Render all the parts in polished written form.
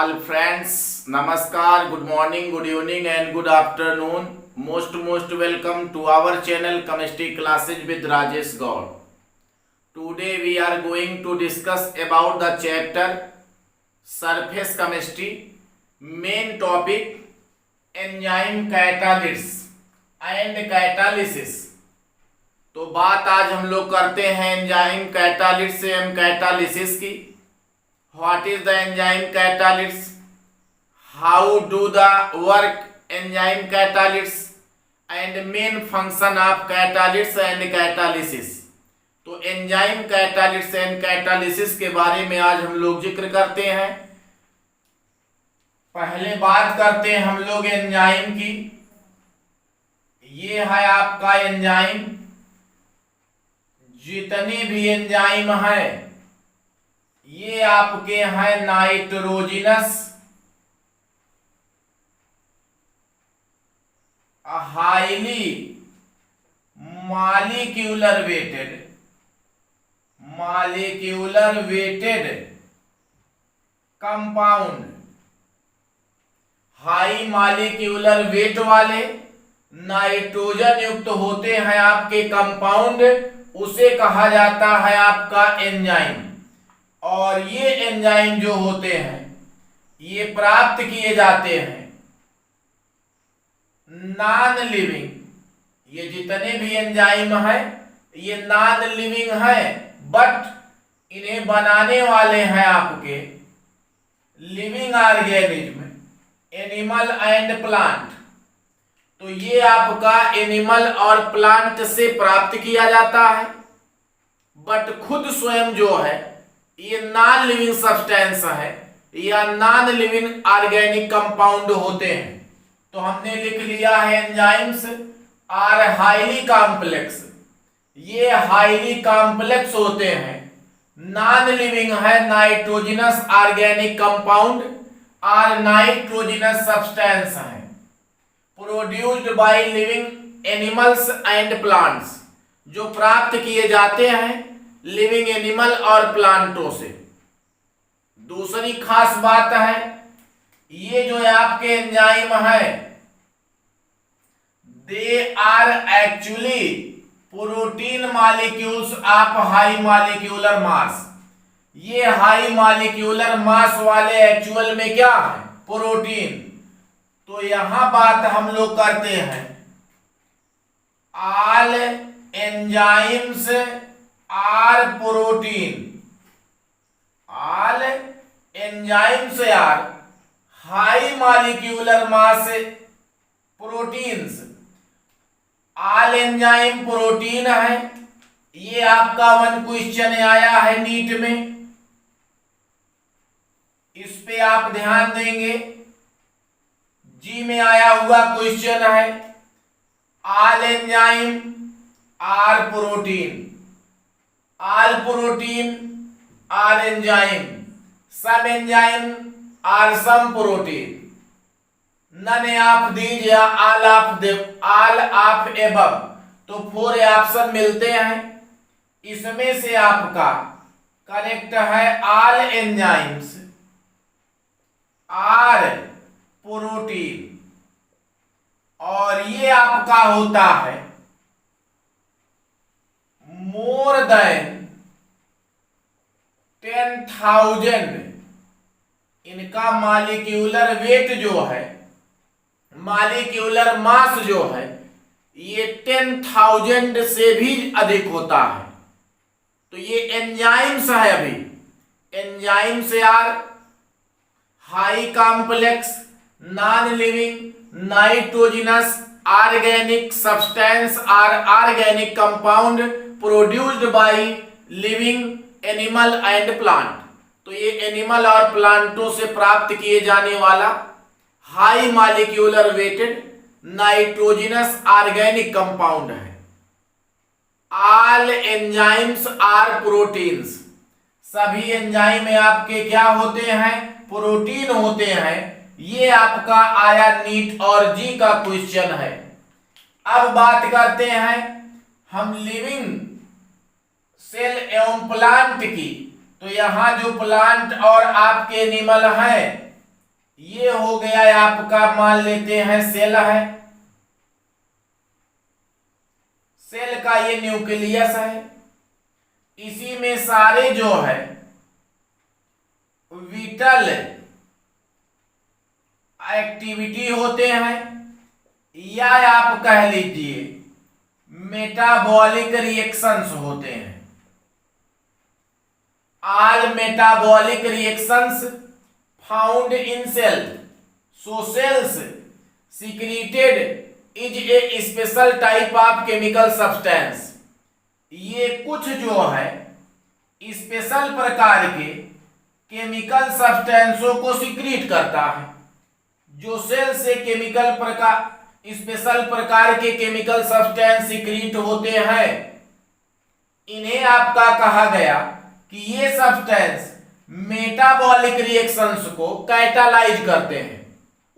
all friends. Namaskar, good morning, good evening and good afternoon. Most welcome to our channel Chemistry Classes with Rajesh Gaur. Today we are going to discuss about the chapter Surface Chemistry. Main topic enzyme catalysts and catalysis. तो बात आज हम लोग करते हैं enzyme catalyst and catalysis की. What is the enzyme catalyst? How do the work enzyme catalysts and main function of catalysts and catalysis? तो enzyme catalyst and catalysis के बारे में आज हम लोग जिक्र करते हैं. पहले बात करते हैं हम लोग एंजाइम की. ये है आपका एंजाइम. जितने भी एंजाइम हैं ये आपके हैं nitrogenous highly molecular weighted compound. High molecular weight वाले नाइट्रोजन युक्त होते हैं आपके कंपाउंड, उसे कहा जाता है आपका एंजाइम. और ये एंजाइम जो होते हैं ये प्राप्त किए जाते हैं नॉन लिविंग. ये जितने भी एंजाइम है ये नॉन लिविंग है, बट इन्हें बनाने वाले हैं आपके living organism, animal and plant. तो ये आपका एनिमल और प्लांट से प्राप्त किया जाता है, बट खुद स्वयं जो है ये नॉन लिविंग सब्सटेंस है या नॉन लिविंग ऑर्गेनिक कंपाउंड होते हैं. तो हमने लिख लिया है एंजाइम्स आर हाईली कॉम्प्लेक्स. ये हाईली कॉम्प्लेक्स होते हैं, नॉन लिविंग है, नाइट्रोजिनस ऑर्गेनिक कंपाउंड और नाइट्रोजिनस सब्सटेंस है, produced by living animals and plants, जो प्राप्त किए जाते हैं लिविंग एनिमल और प्लांटों से. दूसरी खास बात है ये जो है आपके एंजाइम है they are actually protein molecules of high molecular mass. ये हाई मॉलिक्यूलर मास वाले एक्चुअल में क्या है? प्रोटीन. तो यहां बात हम लोग करते हैं all enzymes are protein. All enzymes are high molecular mass proteins. All enzyme protein है. ये आपका 1 क्वेश्चन आया है नीट में, इस पे आप ध्यान देंगे. जी में आया हुआ क्वेश्चन है all enzyme are protein. All protein are enzyme, some enzyme are some protein, none of these या ऑल ऑफ एबव. तो 4 ऑप्शन मिलते हैं. इसमें से आपका करेक्ट है ऑल एंजाइम्स आर प्रोटीन. और ये आपका होता है मोर देन 10,000. इनका मॉलिक्यूलर वेट जो है, मॉलिक्यूलर मास जो है ये 10,000 से भी अधिक होता है. तो ये एंजाइम्स है. अभी enzymes are high complex non living nitrogenous organic substance or organic compound produced by living animal and plant. तो ये एनिमल और प्लांटों से प्राप्त किए जाने वाला high molecular weighted nitrogenous organic compound है. All enzymes are proteins. सभी एंजाइम में आपके क्या होते हैं? प्रोटीन होते हैं. ये आपका आया नीट और जी का क्वेश्चन है. अब बात करते हैं हम लिविंग सेल एवं प्लांट की. तो यहाँ जो प्लांट और आपके एनिमल हैं ये हो गया आपका, मान लेते हैं सेल है, सेल का ये न्यूक्लियस है। इसी में सारे जो है विटल एक्टिविटी होते हैं, या आप कह लीजिए मेटाबॉलिक रिएक्शंस होते हैं। All metabolic reactions found in cell, so cells secreted is a special type of chemical substance. ये कुछ जो है स्पेशल प्रकार के केमिकल सब्सटेंसों को सीक्रेट करता है। जो सेल से केमिकल प्रकार, स्पेशल प्रकार के केमिकल सब्सटेंस सीक्रेट होते हैं, इन्हें आपका कहा गया कि ये सब्सटेंस मेटाबॉलिक रिएक्शंस को कैटालाइज करते हैं,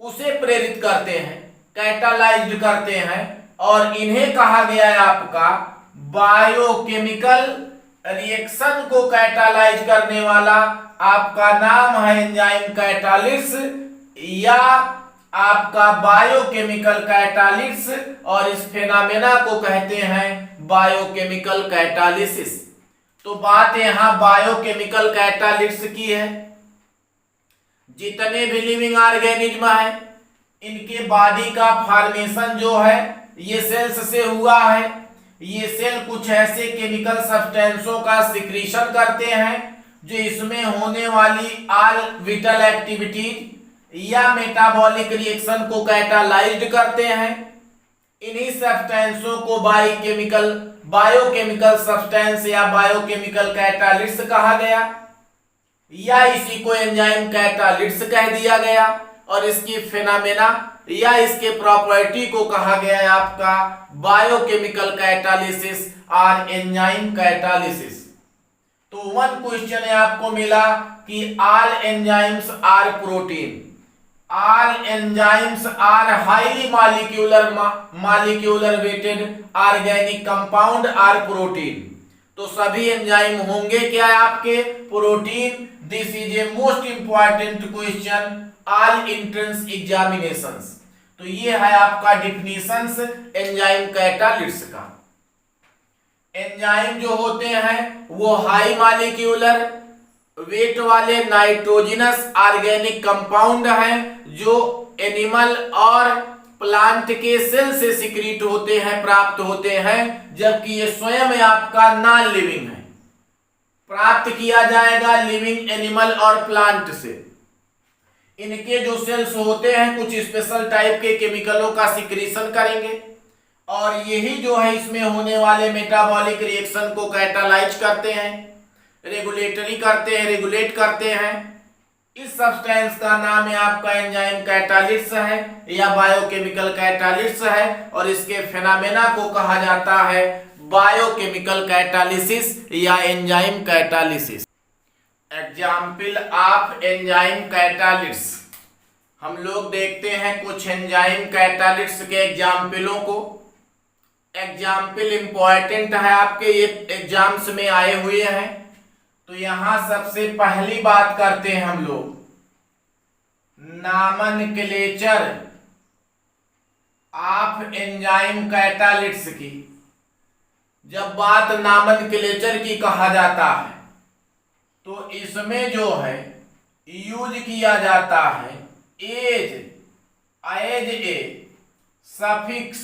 उसे प्रेरित करते हैं, कैटालाइज करते हैं, और इन्हें कहा गया है आपका बायोकेमिकल रिएक्शन को कैटालाइज करने वाला आपका नाम है एंजाइम कैटालिस्ट या आपका बायोकेमिकल कैटालिस्ट, और इस फेनोमेना को कहते हैं बायोकेमिकल कैटालिसिस। तो बात यहां बायोकेमिकल कैटालिस्ट की है। जितने भी लिविंग ऑर्गेनिज्म है, इनके बॉडी का फॉर्मेशन जो है ये सेल्स से हुआ है। ये सेल कुछ ऐसे केमिकल सब्सटेंसों का सिक्रीशन करते हैं जो इसमें होने वाली ऑल विटल एक्टिविटीज या मेटाबॉलिक रिएक्शन को कैटालाइज्ड करते हैं। इन्हीं सब्सटेंसों को बायोकेमिकल सब्सटेंस या बायोकेमिकल कैटालिस्ट कहा गया, या इसी को एंजाइम कैटालिस्ट कह दिया गया, और इसकी फेनोमेना या इसके प्रॉपर्टी को कहा गया है आपका बायोकेमिकल कैटालिसिस और एंजाइम कैटालिसिस। तो वन क्वेश्चन आपको मिला कि all enzymes are protein, all enzymes are highly molecular weighted organic compound are protein. तो सभी एंजाइम होंगे क्या आपके? Protein. This is a most important question all entrance examinations. तो ये है आपका डिफिनीशंस एंजाइम कैटालिस्ट का। एंजाइम जो होते हैं वो हाई मॉलिक्यूलर वेट वाले नाइट्रोजनस ऑर्गेनिक कंपाउंड हैं जो एनिमल और प्लांट के सेल से सिक्रीट होते हैं, प्राप्त होते हैं, जबकि ये स्वयं आपका नॉन लिविंग है। प्राप्त किया जाएगा लिविंग एनिमल और प्लांट से। इनके जो सेल्स होते हैं कुछ स्पेशल टाइप के केमिकलों का सिक्रीशन करेंगे, और यही जो है इसमें होने वाले मेटाबॉलिक रिएक्शन को कैटालाइज करते हैं, रेगुलेट करते हैं। इस सब्सटेंस का नाम है आपका एंजाइम कैटालिस्ट है या बायोकेमिकल कैटालिस्ट है, और इसके फेनोमेना को कहा जाता है बायोकेमिकल कैटालिसिस या enzyme catalysis. Example of enzyme catalyst, हम लोग देखते हैं कुछ एंजाइम कैटालिस्ट के एग्जाम्पलों को। एग्जाम्पल इंपॉर्टेंट है आपके, ये एग्जाम्स में आए हुए हैं। तो यहां सबसे पहली बात करते हैं हम लोग नॉमेनक्लेचर ऑफ एंजाइम कैटालिस्ट की। जब बात नॉमेनक्लेचर की कहा जाता है तो इसमें जो है यूज किया जाता है एज ए सफिक्स।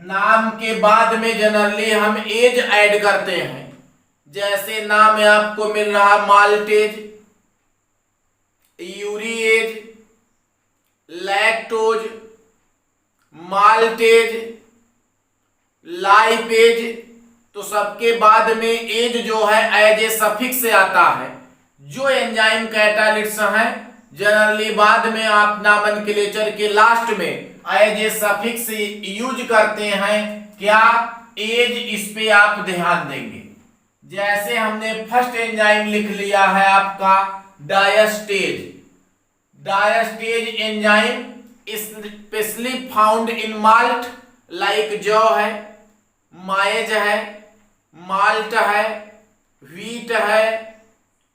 नाम के बाद में जनरली हम एज ऐड करते हैं। जैसे नाम में आपको मिल रहा maltase, urease, lactose, maltase, lipase. तो सबके बाद में एज जो है एज ए सफिक्स से आता है। जो एंजाइम कैटालिस्ट हैं जनरली बाद में आप नॉमेनक्लेचर के लास्ट में एज ए सफिक्स यूज करते हैं। क्या? एज। इस पे आप ध्यान देंगे। जैसे हमने फर्स्ट एंजाइम लिख लिया है आपका diastase. Diastase enzyme specially found in malt, like जौ है, माइज है, माल्ट है, व्हीट है।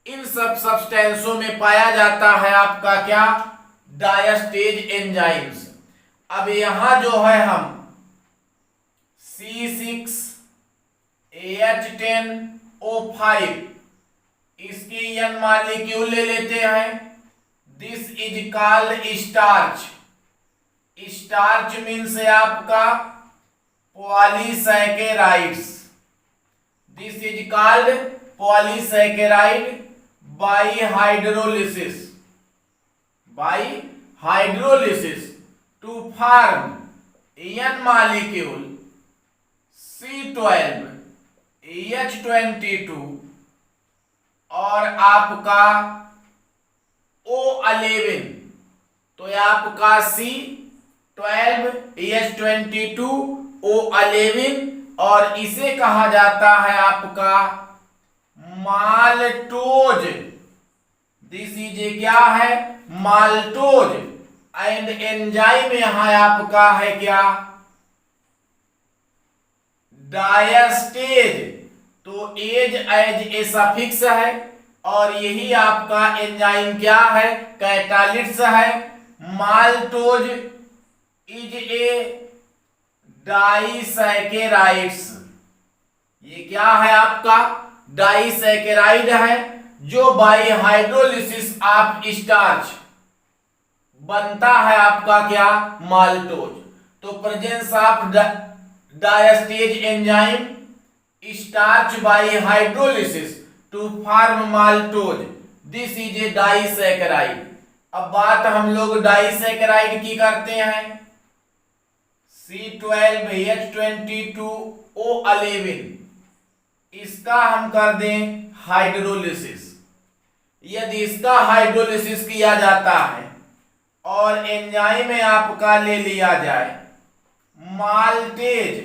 इन सब सब्सटेंसों में पाया जाता है आपका क्या? Diastase enzymes. अब यहां जो है हम C6H10O5 इसकी n मॉलिक्यूल ले लेते हैं। This is called starch. Starch means है आपका polysaccharides. This is called polysaccharide by hydrolysis. By hydrolysis to form n molecule C12H22 और आपका O11। तो ये आपका C12H22O11 और इसे कहा जाता है आपका माल्टोज। दिस इज क्या है? माल्टोज। एंड एंजाइम यहां आपका है क्या? डायस्टेज। तो एज एज ए सफिक्स है और यही आपका एंजाइम क्या है? कैटालिस्ट है। Maltose is a disaccharides. ये क्या है आपका? डाइसैकेराइड है जो बाय हाइड्रोलिसिस ऑफ स्टार्च बनता है आपका क्या? माल्टोज। तो presence of diastase enzyme starch by hydrolysis to form maltose. This is a disaccharide. अब बात हम लोग डाइसैकेराइड की करते हैं। C12H22O11 इसका हम कर दें हाइड्रोलिसिस। यदि इसका हाइड्रोलिसिस किया जाता है और एंजाइम में आपका ले लिया जाए माल्टेज।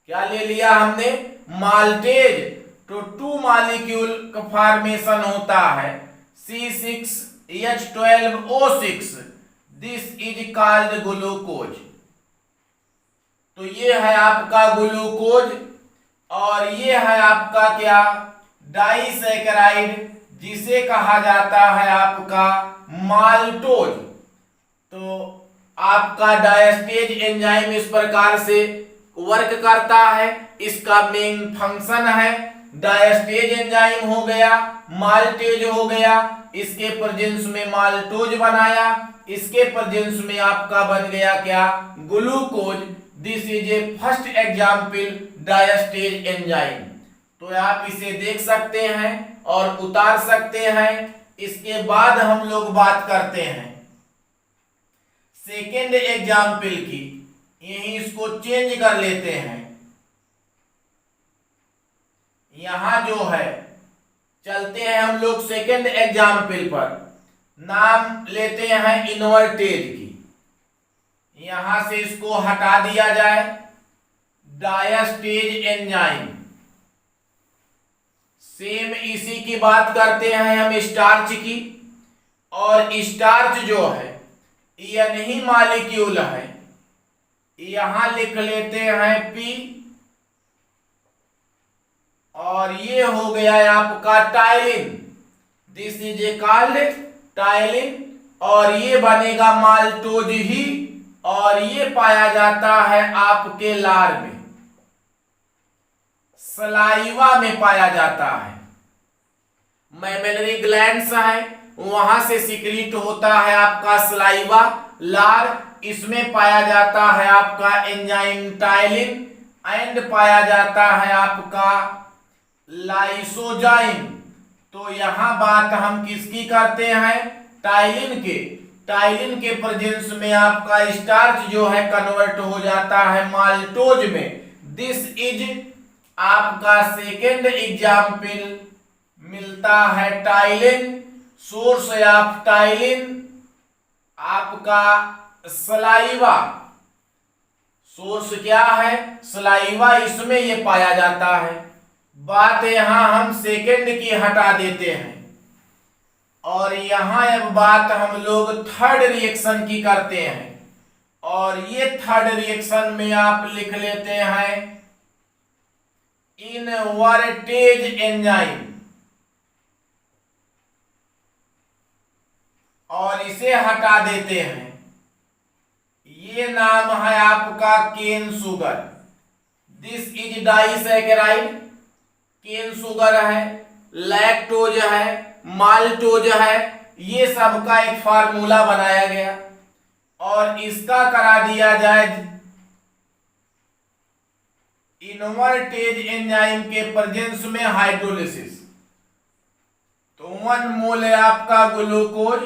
क्या ले लिया हमने? माल्टेज। तो 2 मॉलिक्यूल का फॉर्मेशन होता है C6H12O6। This is called glucose. तो ये है आपका ग्लूकोज और ये है आपका क्या? डाइसैकेराइड जिसे कहा जाता है आपका माल्टोज। तो आपका डायस्टेज एंजाइम इस प्रकार से वर्क करता है। इसका मेन फंक्शन है डायस्टेज एंजाइम हो गया, माल्टेज हो गया, इसके प्रेजेंस में माल्टोज बनाया, इसके प्रेजेंस में आपका बन गया क्या? Glucose. This is A first example diastase enzyme. तो आप इसे देख सकते हैं और उतार सकते हैं। इसके बाद हम लोग बात करते हैं सेकेंड एग्जाम्पल की। यही इसको चेंज कर लेते हैं। यहां जो है चलते हैं हम लोग सेकेंड एग्जाम्पल पर। नाम लेते हैं इन्वर्टेज की। यहां से इसको हटा दिया जाए। डायस्टेज एंजाइम सेम इसी की बात करते हैं हम स्टार्च की। और स्टार्च जो है यह नहीं मॉलिक्यूल है। यहां लिख लेते हैं P और ये हो गया आपका ptyalin. This is A called ptyalin और ये बनेगा माल्टोज ही। और ये पाया जाता है आपके लार में, सलाइवा में पाया जाता है। मैमेलरी ग्लैंड्स है वहां से सिक्रीट होता है आपका सलाइवा, लार। इसमें पाया जाता है आपका एंजाइम टाइलिन एंड पाया जाता है आपका लाइसोजाइम। तो यहां बात हम किसकी करते हैं? टाइलिन के। टाइलिन के प्रेजेंस में आपका स्टार्च जो है कन्वर्ट हो जाता है माल्टोज में। दिस इज आपका सेकेंड एग्जाम्पल मिलता है टाइलिन। सोर्स ऑफ टाइलिन आपका सलाइवा। सोर्स क्या है? सलाइवा। इसमें ये पाया जाता है। बात यहां हम सेकेंड की हटा देते हैं और यहां अब बात हम लोग थर्ड रिएक्शन की करते हैं। और ये थर्ड रिएक्शन में आप लिख लेते हैं इनवर्टेज एंजाइम। और इसे हटा देते हैं, ये नाम है आपका cane sugar. This is disaccharide. Cane sugar है, लैक्टोज है, माल्टोज है, ये सब का एक फार्मूला बनाया गया और इसका करा दिया जाए इनवर्टेज एंजाइम के प्रेजेंस में हाइड्रोलिसिस। तो 1 मोल है आपका ग्लूकोज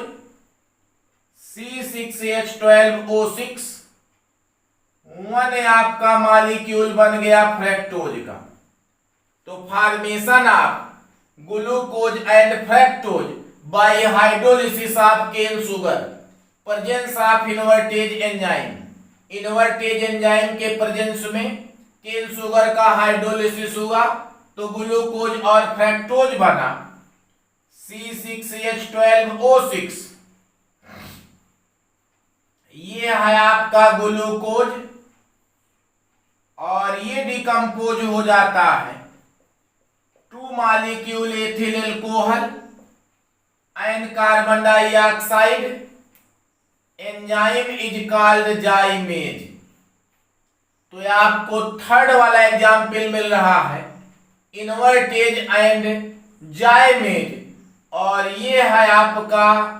C6H12O6, 1 है आपका मॉलिक्यूल बन गया फ्रैक्टोज का। तो formation of glucose and fructose by hydrolysis of cane sugar, presence of invertase enzyme. Invertase enzyme के प्रेजेंस में केन शुगर का हाइड्रोलिसिस हुआ तो ग्लूकोज और फ्रैक्टोज बना C6H12O6। ये है आपका ग्लूकोज और ये डिकम्पोज हो जाता है 2 molecule ethyl alcohol and carbon dioxide. Enzyme is called जाइमेज। तो ये आपको थर्ड वाला एग्जाम्पल मिल रहा है, इनवर्टेज एंड जाइमेज, और ये है आपका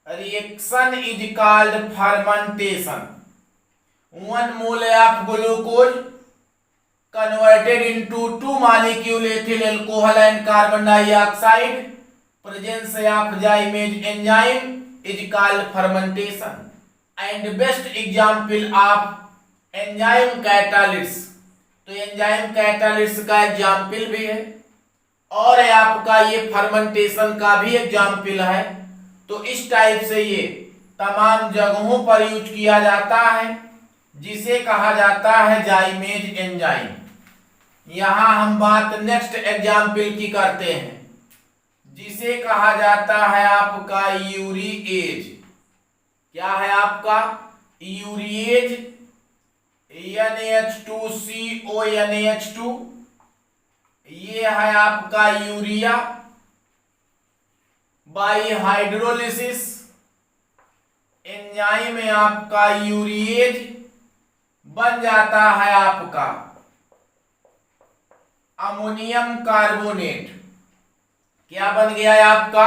reaction is called fermentation. 1 mole of glucose converted into 2 molecule ethyl alcohol and carbon dioxide, presence of Zymase enzyme is called fermentation. And best example of enzyme catalyst, तो enzyme catalyst का example भी है और आपका ये fermentation का भी example है। तो इस टाइप से ये तमाम जगहों पर यूज किया जाता है, जिसे कहा जाता है जाइमेज एंजाइम। यहां हम बात नेक्स्ट एग्जाम्पल की करते हैं, जिसे कहा जाता है आपका यूरिएज। क्या है आपका यूरिएज? NH2CONH2, ये है आपका यूरिया। बाई हाइड्रोलिसिस एंजाइम में आपका यूरिएज बन जाता है आपका अमोनियम कार्बोनेट। क्या बन गया है आपका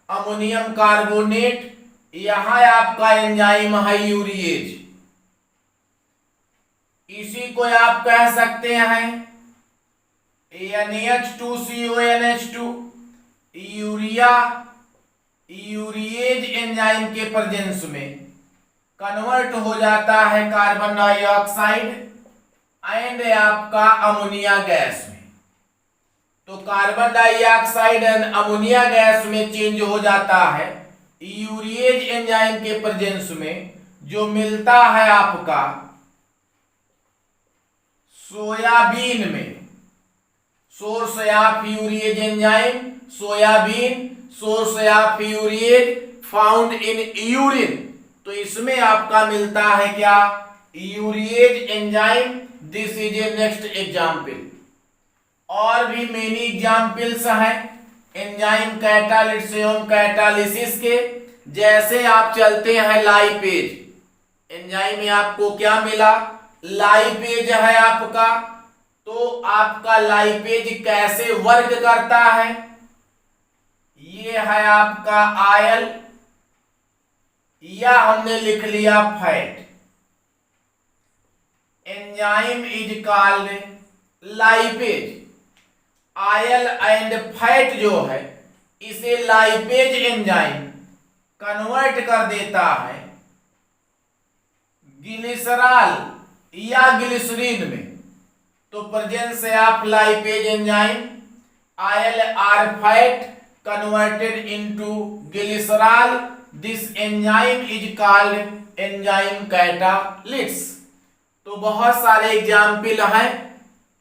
अमोनियम कार्बोनेट। यहां आपका एंजाइम है यूरिएज। इसी को आप कह सकते हैं NH2CONH2। यूरिया यूरिएज एंजाइम के प्रेजेंस में कन्वर्ट हो जाता है कार्बन डाइऑक्साइड एंड आपका अमोनिया गैस में। तो carbon dioxide and ammonia gas में चेंज हो जाता है यूरिएज एंजाइम के प्रेजेंस में, जो मिलता है आपका सोयाबीन में। Source of urease enzyme soybean, source of urease found in urine. तो इसमें आपका मिलता है क्या urease enzyme. This is A next example. और भी मेनी एग्जाम्पल्स हैं एंजाइम कैटालिस्ट एवं कैटालिसिस के। जैसे आप चलते हैं लाइपेज एंजाइम में, आपको क्या मिला लाइपेज है आपका। तो आपका लाइपेज कैसे वर्क करता है, ये है आपका आयल, या हमने लिख लिया fat. Enzyme is called lipase. Oil and fat जो है इसे लाइपेज एंजाइम कन्वर्ट कर देता है ग्लिसरॉल या ग्लिसरीन में। तो presence of lipase enzyme oil or fat converted into glycerol. This enzyme is called enzyme catalyst. तो बहुत सारे एग्जाम्पल हैं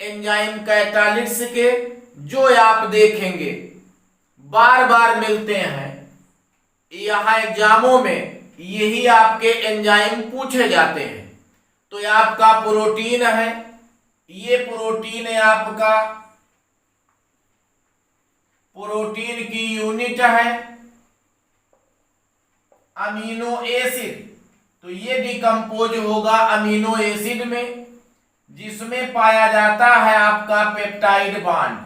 एंजाइम कैटालिस्ट के, जो आप देखेंगे बार बार मिलते हैं यहाँ एग्जामों में। यही आपके एंजाइम पूछे जाते हैं। तो ये आपका प्रोटीन है, ये प्रोटीन है आपका, प्रोटीन की यूनिट है। अमीनो एसिड, तो ये डिकम्पोज होगा अमीनो एसिड में, जिसमें पाया जाता है आपका पेप्टाइड बॉन्ड।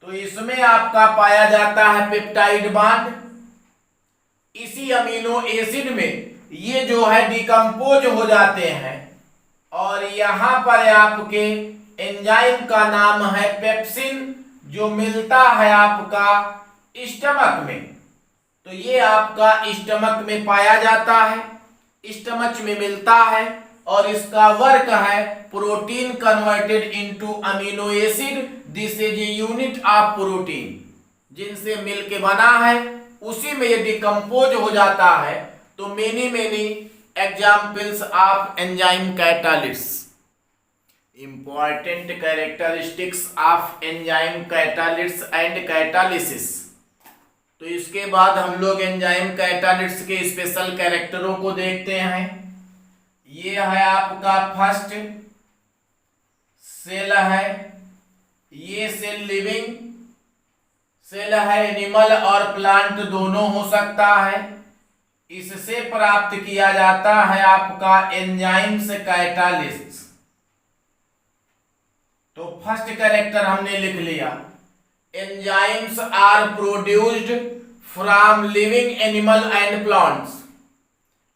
तो इसमें आपका पाया जाता है पेप्टाइड बॉन्ड। इसी अमीनो एसिड में ये जो है डिकम्पोज हो जाते हैं, और यहां पर आपके एंजाइम का नाम है पेप्सिन, जो मिलता है आपका स्टमक में। तो ये आपका स्टमक में पाया जाता है, स्टमक में मिलता है, और इसका वर्क है protein converted into amino acid. This is unit of protein, जिनसे मिलके बना है, उसी में ये डिकम्पोज हो जाता है। तो many examples of enzyme catalyst. Important characteristics of enzyme catalyst and catalysis. तो इसके बाद हम लोग एंजाइम कैटालिस्ट के स्पेशल कैरेक्टरों को देखते हैं। ये है आपका फर्स्ट सेल है, ये सेल लिविंग सेल है, एनिमल और प्लांट दोनों हो सकता है। इससे प्राप्त किया जाता है आपका एंजाइम्स कैटालिस्ट। तो फर्स्ट कैरेक्टर हमने लिख लिया, enzymes are produced from living animal and plants.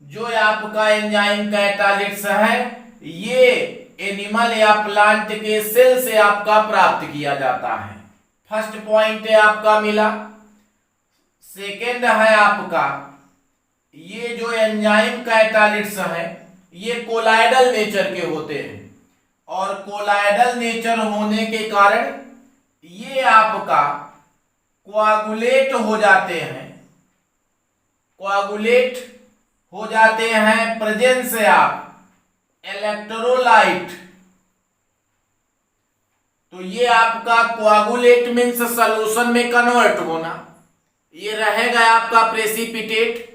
जो आपका एंजाइम कैटालिस्ट है, ये एनिमल या प्लांट के सेल से आपका प्राप्त किया जाता है। फर्स्ट पॉइंट है आपका मिला। सेकेंड है आपका, ये जो एंजाइम कैटालिस्ट है, ये कोलाइडल नेचर के होते हैं, और कोलाइडल नेचर होने के कारण ये आपका कोआगुलेट हो जाते हैं, कोआगुलेट हो जाते हैं प्रेजेंस ऑफ इलेक्ट्रोलाइट। तो ये आपका कोआगुलेट मीन्स सॉल्यूशन में कन्वर्ट होना, ये रहेगा आपका प्रेसिपिटेट,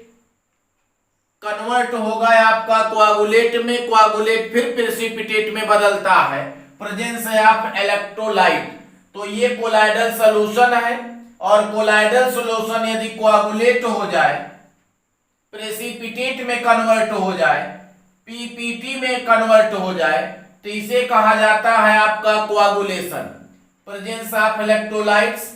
कन्वर्ट होगा आपका कोआगुलेट में, कोआगुलेट फिर प्रेसिपिटेट में बदलता है, प्रेजेंस ऑफ इलेक्ट्रोलाइट। तो ये कोलाइडल सॉल्यूशन है, और कोलाइडल सॉल्यूशन यदि कोआगुलेट हो जाए, प्रेसिपिटेट में कन्वर्ट हो जाए, पीपीटी में कन्वर्ट हो जाए, तो इसे कहा जाता है आपका coagulation. Presence of electrolytes,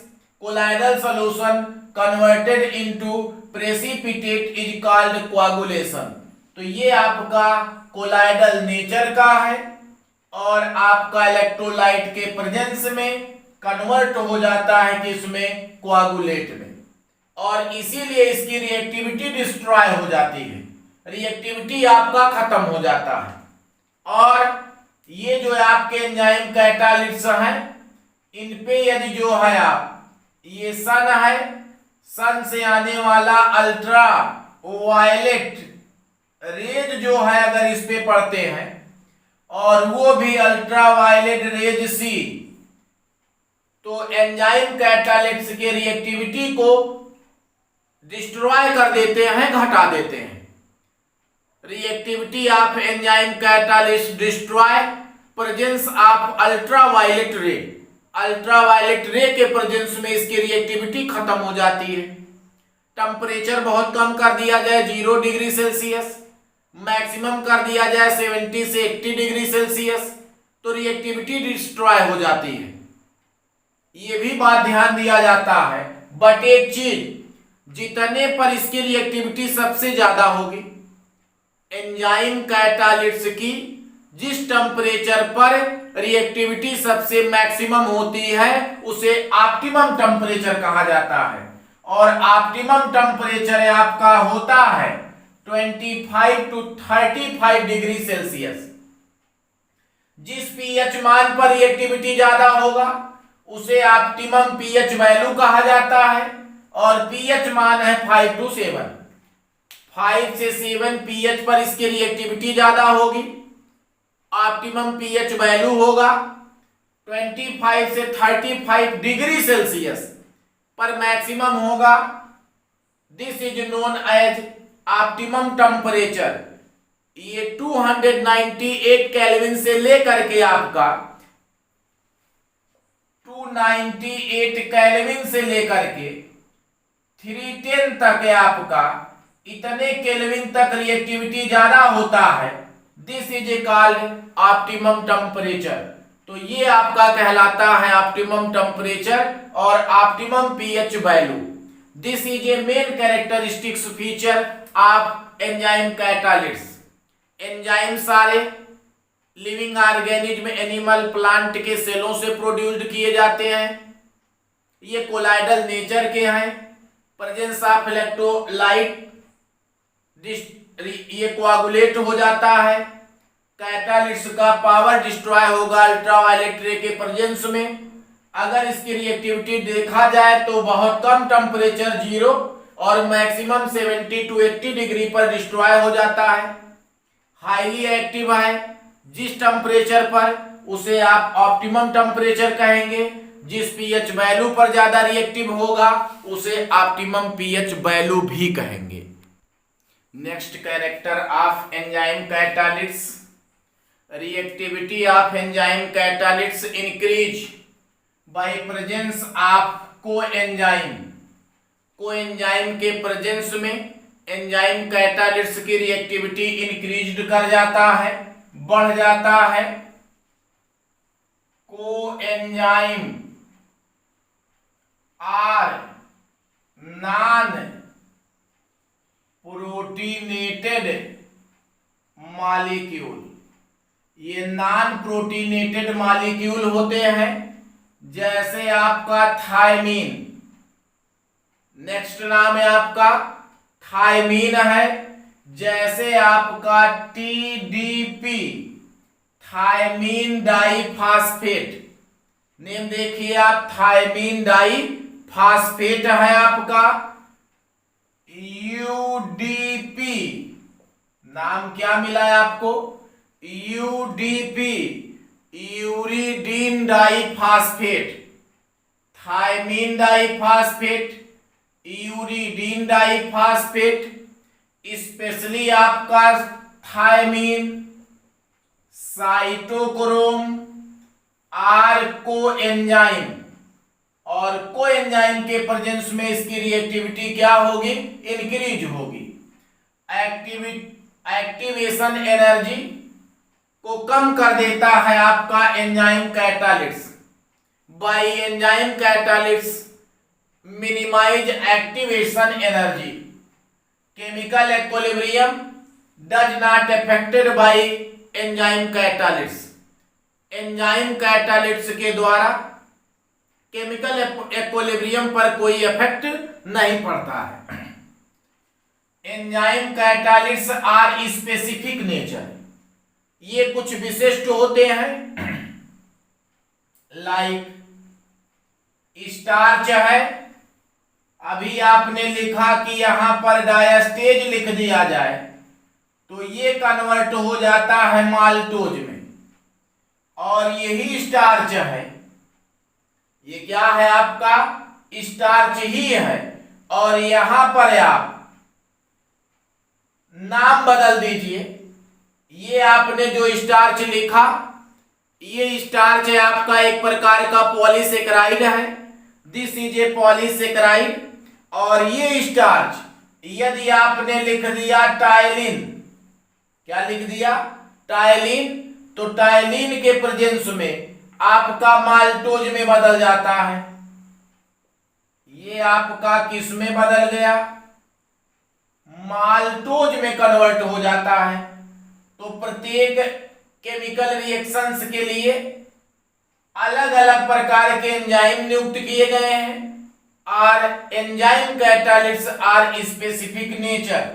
colloidal solution converted into precipitate is called coagulation. तो ये आपका कोलाइडल नेचर का है, और आपका इलेक्ट्रोलाइट के प्रेजेंस में कन्वर्ट हो जाता है किसमें, कोआगुलेट में, और इसीलिए इसकी रिएक्टिविटी डिस्ट्रॉय हो जाती है, रिएक्टिविटी आपका खत्म हो जाता है। और ये जो आपके एंजाइम कैटालिस्ट हैं, इन पे यदि जो है आप, ये सन है, सन से आने वाला अल्ट्रा वायलेट रेज जो है अगर इस पे पड़ते हैं, और वो भी अल्ट्रा वायलेट रेज सी, तो एंजाइम कैटालिस्ट के रिएक्टिविटी को डिस्ट्रॉय कर देते हैं, घटा देते हैं। Reactivity of enzyme catalyst destroy presence of ultraviolet रे, अल्ट्रावायलेट रे के प्रेजेंस में इसकी रिएक्टिविटी खत्म हो जाती है। टेम्परेचर बहुत कम कर दिया जाए 0 डिग्री सेल्सियस, मैक्सिमम कर दिया जाए 70 से 80 डिग्री सेल्सियस, तो रिएक्टिविटी डिस्ट्रॉय हो जाती है। ये भी बात ध्यान दिया जाता है। बट एक चीज, जितने पर इसकी रिएक्टिविटी सबसे ज्यादा होगी, एंजाइम कैटालिस्ट की जिस टेम्परेचर पर रिएक्टिविटी सबसे मैक्सिमम होती है, उसे ऑप्टिमम टेम्परेचर कहा जाता है। और ऑप्टिमम टेम्परेचर आपका होता है 25 to 35 डिग्री सेल्सियस। जिस पीएच मान पर रिएक्टिविटी ज्यादा होगा, उसे ऑप्टिमम पीएच वैल्यू कहा जाता है, और पीएच मान है 5 to 7। 5 से 7 पीएच पर इसकी रिएक्टिविटी ज्यादा होगी, ऑप्टिमम पीएच वैल्यू होगा 25 से 35 डिग्री सेल्सियस पर मैक्सिमम होगा। This is known as optimum temperature. ये 298 केल्विन से लेकर के आपका 298 केल्विन से लेकर के 310 तक है आपका इतने केल्विन तक रिएक्टिविटी ज्यादा होता है, this is A called optimum temperature. तो ये आपका कहलाता है ऑप्टिमम टेम्परेचर और optimum pH value. This is A main characteristics feature of enzyme catalyst. Enzyme सारे लिविंग ऑर्गेनिज्म, एनिमल, प्लांट के सेलों से प्रोड्यूस्ड किए जाते हैं। ये कोलाइडल नेचर के हैं। प्रेजेंस ऑफ इलेक्ट्रोलाइट, ये कोआगुलेट हो जाता है। कैटालिस्ट का पावर डिस्ट्रॉय होगा अल्ट्रावायलेट रे के प्रेजेंस में। अगर इसकी रिएक्टिविटी देखा जाए तो बहुत कम टेम्परेचर 0 और मैक्सिमम 70 to 80 डिग्री पर डिस्ट्रॉय हो जाता है। हाईली एक्टिव है, जिस टेम्परेचर पर उसे आप ऑप्टिमम टेम्परेचर कहेंगे। जिस पीएच वैल्यू पर ज्यादा रिएक्टिव होगा उसे ऑप्टिमम पीएच वैल्यू भी कहेंगे। Next character of enzyme catalyst, reactivity of enzyme catalyst increase by presence of coenzyme. Coenzyme के प्रेजेंस में एंजाइम कैटालिस्ट की रिएक्टिविटी इंक्रीज्ड कर जाता है, बढ़ जाता है। कोएंजाइम आर नॉन प्रोटीनेटेड मॉलिक्यूल, ये नॉन प्रोटीनेटेड मॉलिक्यूल होते हैं। जैसे आपका थायमीन, नेक्स्ट नाम है आपका थायमीन है। जैसे आपका टीडीपी, थायमीन डाइफॉस्फेट, नेम देखिए आप, थायमीन डाइफॉस्फेट है आपका। यूडीपी, नाम क्या मिला है आपको, UDP, uridine diphosphate. Thymine diphosphate, uridine diphosphate, specially आपका थायमीन, साइटोक्रोम, आर कोएंजाइम। और कोएंजाइम के प्रेजेंस में इसकी रिएक्टिविटी क्या होगी, इंक्रीज होगी। एक्टिवेशन एनर्जी को कम कर देता है आपका enzyme catalyst. By enzyme catalyst minimize activation energy. Chemical equilibrium does not affected by enzyme catalyst. Enzyme catalyst के द्वारा केमिकल इक्विलिब्रियम पर कोई इफेक्ट नहीं पड़ता है। Enzyme catalyst are specific nature, ये कुछ विशिष्ट होते हैं। लाइक स्टार्च है, अभी आपने लिखा कि यहां पर डायस्टेज लिख दिया जाए तो ये कन्वर्ट हो जाता है माल्टोज में, और यही स्टार्च है। ये क्या है आपका, स्टार्च ही है। और यहां पर आप नाम बदल दीजिए। ये आपने जो स्टार्च लिखा, ये स्टार्च है आपका एक प्रकार का पॉलीसेकेराइड है। This is A polysaccharide. और ये स्टार्च यदि आपने लिख दिया टाइलिन, क्या लिख दिया, टाइलिन, तो टाइलिन के प्रेजेंस में आपका माल्टोज में बदल जाता है। ये आपका किस में बदल गया, माल्टोज में कन्वर्ट हो जाता है। तो प्रत्येक केमिकल रिएक्शंस के लिए अलग अलग प्रकार के एंजाइम नियुक्त किए गए हैं। और enzyme catalyst are specific nature.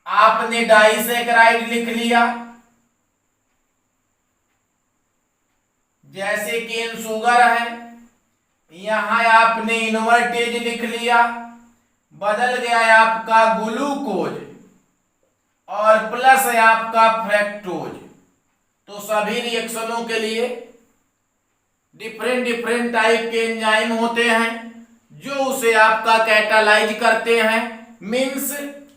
आपने डाइसेकेराइड लिख लिया, जैसे केन शुगर है, यहां आपने इनवर्टेज लिख लिया, बदल गया है आपका ग्लूकोज, और प्लस है आपका फ्रैक्टोज। तो सभी रिएक्शनों के लिए डिफरेंट डिफरेंट टाइप के एंजाइम होते हैं जो उसे आपका कैटालाइज करते हैं। Means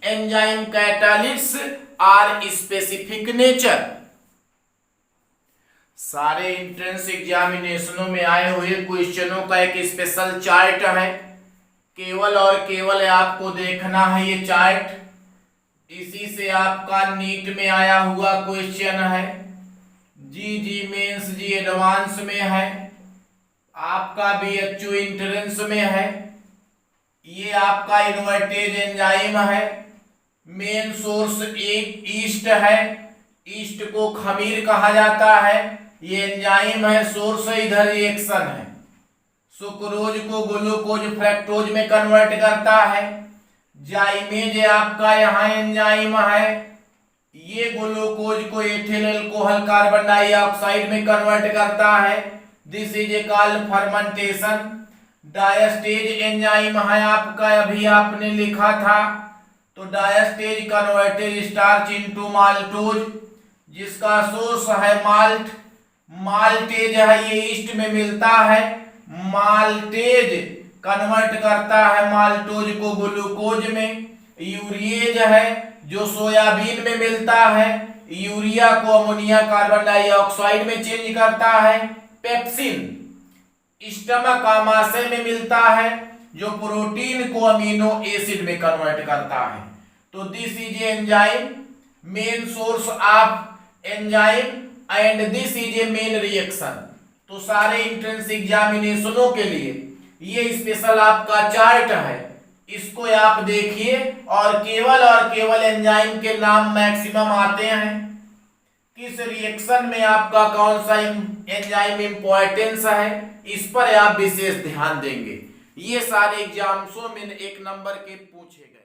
enzyme catalyst are specific nature. सारे एंट्रेंस एग्जामिनेशनों में आए हुए क्वेश्चनों का एक स्पेशल चार्ट है, केवल और केवल आपको देखना है ये चार्ट। इसी से आपका नीट में आया हुआ क्वेश्चन है, जी मेंस जी एडवांस में है, आपका BHU इंट्रेंस में है। ये आपका इन्वर्टेज एंजाइम है, मेन सोर्स एक ईस्ट है, ईस्ट को खमीर कहा जाता है। ये एंजाइम है, सोर्स इधर रिएक्शन है, सुक्रोज को ग्लूकोज फ्रैक्टोज में कन्वर्ट करता है। जाइमेज आपका यहाँ एंजाइम है, ये ग्लूकोज को एथिल अल्कोहल कार्बन डाइऑक्साइड में कन्वर्ट करता है। This is A called fermentation. Diastase enzyme है आपका, अभी आपने लिखा था, तो diastase convertase starch into maltose, जिसका सोर्स है माल्ट। माल्टेज है, ये ईस्ट में मिलता है, माल्टेज कन्वर्ट करता है माल्टोज को ग्लूकोज में। यूरिएज है, जो सोयाबीन में मिलता है, यूरिया को अमोनिया कार्बन डाइऑक्साइड में चेंज करता है। पेप्सिन स्टमक आमाशय में मिलता है, जो प्रोटीन को अमीनो एसिड में कन्वर्ट करता है। तो this is enzyme, main source of enzyme and this is A main reaction. तो सारे एंट्रेंस एग्जामिनेशनों के लिए ये स्पेशल आपका चार्ट है, इसको आप देखिए। और केवल एंजाइम के नाम मैक्सिमम आते हैं, किस रिएक्शन में आपका कौन सा एंजाइम इंपॉर्टेंस है, इस पर आप विशेष ध्यान देंगे। ये सारे एग्जाम्सों में 1 नंबर के पूछे गए।